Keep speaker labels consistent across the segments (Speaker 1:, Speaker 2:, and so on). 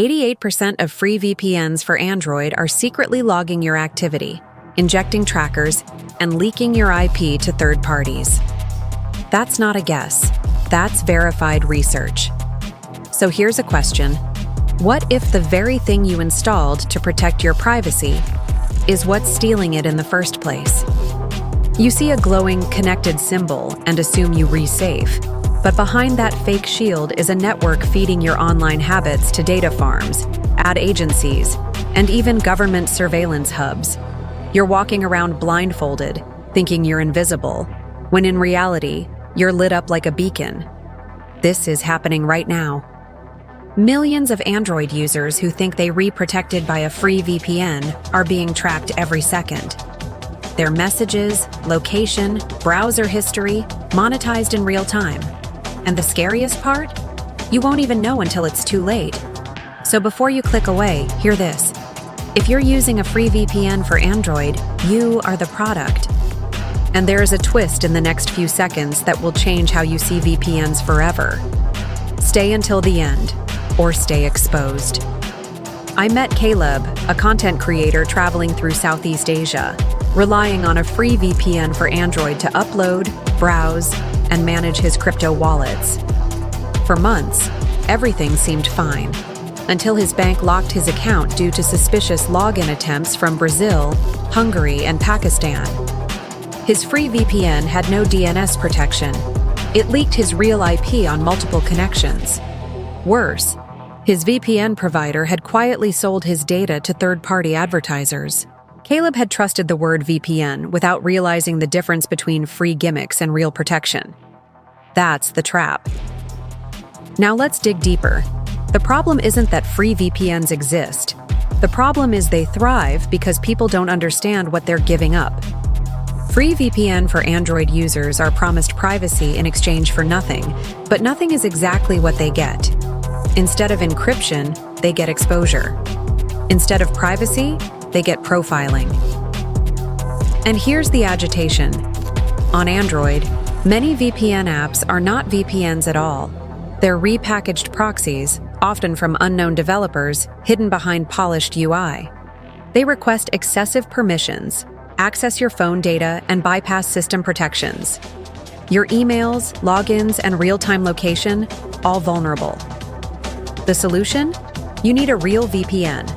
Speaker 1: 88% of free VPNs for Android are secretly logging your activity, injecting trackers, and leaking your IP to third parties. That's not a guess. That's verified research. So here's a question. What if the very thing you installed to protect your privacy is what's stealing it in the first place? You see a glowing connected symbol and assume you re-safe. But behind that fake shield is a network feeding your online habits to data farms, ad agencies, and even government surveillance hubs. You're walking around blindfolded, thinking you're invisible, when in reality, you're lit up like a beacon. This is happening right now. Millions of Android users who think they re-protected by a free VPN are being tracked every second. Their messages, location, browser history, monetized in real time. And the scariest part? You won't even know until it's too late. So before you click away, hear this. If you're using a free VPN for Android, you are the product. And there is a twist in the next few seconds that will change how you see VPNs forever. Stay until the end, or stay exposed. I met Caleb, a content creator traveling through Southeast Asia, relying on a free VPN for Android to upload, browse, and manage his crypto wallets. For months, everything seemed fine, until his bank locked his account due to suspicious login attempts from Brazil, Hungary, and Pakistan. His free VPN had no DNS protection. It leaked his real IP on multiple connections. Worse, his VPN provider had quietly sold his data to third-party advertisers. Caleb had trusted the word VPN without realizing the difference between free gimmicks and real protection. That's the trap. Now let's dig deeper. The problem isn't that free VPNs exist. The problem is they thrive because people don't understand what they're giving up. Free VPN for Android users are promised privacy in exchange for nothing, but nothing is exactly what they get. Instead of encryption, they get exposure. Instead of privacy, they get profiling. And here's the agitation. On Android, many VPN apps are not VPNs at all. They're repackaged proxies, often from unknown developers, hidden behind polished UI. They request excessive permissions, access your phone data, and bypass system protections. Your emails, logins, and real-time location, all vulnerable. The solution? You need a real VPN.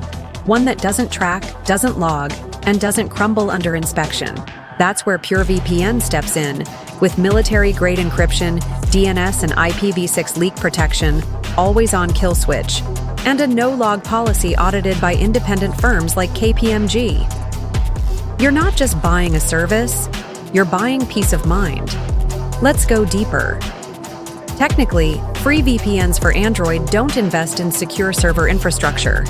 Speaker 1: One that doesn't track, doesn't log, and doesn't crumble under inspection. That's where PureVPN steps in, with military-grade encryption, DNS and IPv6 leak protection, always-on kill switch, and a no-log policy audited by independent firms like KPMG. You're not just buying a service, you're buying peace of mind. Let's go deeper. Technically, free VPNs for Android don't invest in secure server infrastructure.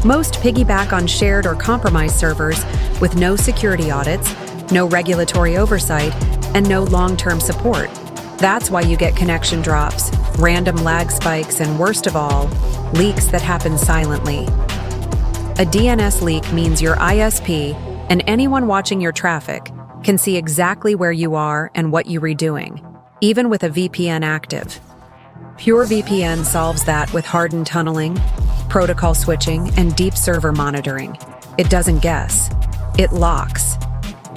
Speaker 1: Most piggyback on shared or compromised servers with no security audits, no regulatory oversight, and no long-term support. That's why you get connection drops, random lag spikes, and worst of all, leaks that happen silently. A DNS leak means your ISP and anyone watching your traffic can see exactly where you are and what you're redoing, even with a VPN active. PureVPN solves that with hardened tunneling, protocol switching, and deep server monitoring. It doesn't guess. It locks.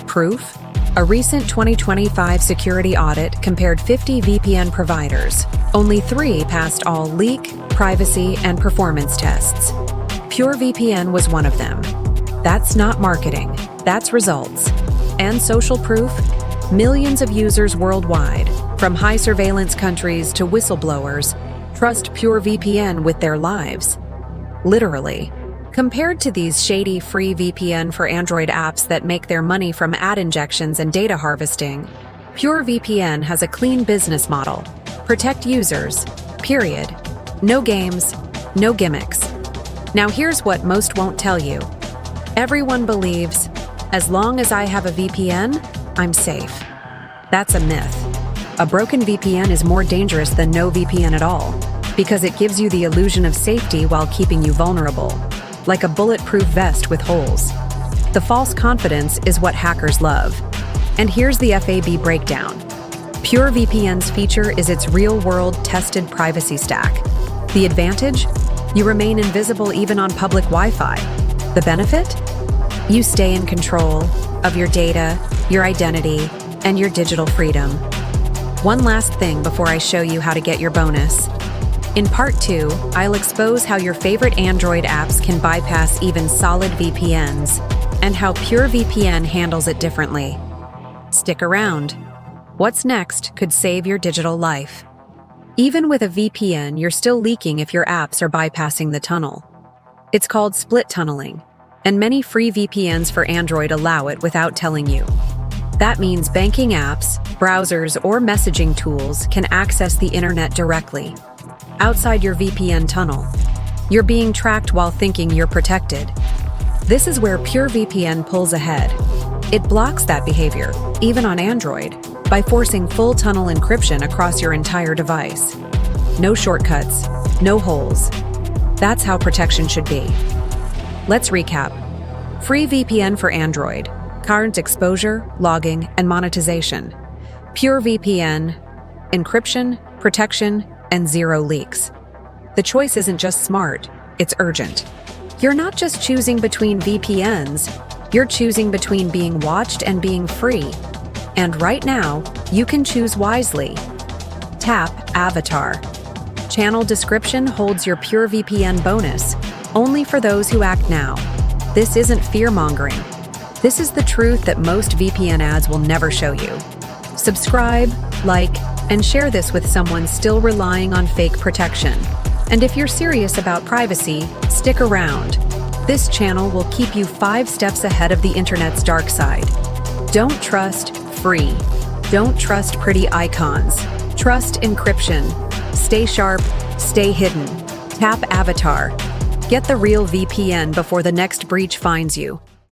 Speaker 1: Proof? A recent 2025 security audit compared 50 VPN providers. Only 3 passed all leak, privacy, and performance tests. PureVPN was one of them. That's not marketing. That's results. And social proof? Millions of users worldwide, from high surveillance countries to whistleblowers, trust PureVPN with their lives. Literally. Compared to these shady free VPN for Android apps that make their money from ad injections and data harvesting, PureVPN has a clean business model. Protect users. Period. No games, no gimmicks. Now here's what most won't tell you. Everyone believes, as long as I have a VPN, I'm safe. That's a myth. A broken VPN is more dangerous than no VPN at all, because it gives you the illusion of safety while keeping you vulnerable, like a bulletproof vest with holes. The false confidence is what hackers love. And here's the FAB breakdown. PureVPN's feature is its real-world tested privacy stack. The advantage? You remain invisible even on public Wi-Fi. The benefit? You stay in control of your data, your identity, and your digital freedom. One last thing before I show you how to get your bonus. In part 2, I'll expose how your favorite Android apps can bypass even solid VPNs, and how Pure VPN handles it differently. Stick around. What's next could save your digital life. Even with a VPN, you're still leaking if your apps are bypassing the tunnel. It's called split tunneling, and many free VPNs for Android allow it without telling you. That means banking apps, browsers, or messaging tools can access the internet directly. Outside your VPN tunnel, you're being tracked while thinking you're protected. This is where Pure VPN pulls ahead. It blocks that behavior, even on Android, by forcing full tunnel encryption across your entire device. No shortcuts, no holes. That's how protection should be. Let's recap. Free VPN for Android. Current exposure, logging, and monetization. Pure VPN, encryption, protection, and zero leaks. The choice isn't just smart, it's urgent. You're not just choosing between VPNs, you're choosing between being watched and being free. And right now, you can choose wisely. Tap Avatar. Channel description holds your Pure VPN bonus, only for those who act now. This isn't fear-mongering. This is the truth that most VPN ads will never show you. Subscribe, like, and share this with someone still relying on fake protection. And if you're serious about privacy, stick around. This channel will keep you 5 steps ahead of the internet's dark side. Don't trust free. Don't trust pretty icons. Trust encryption. Stay sharp, stay hidden. Tap Avatar. Get the real VPN before the next breach finds you.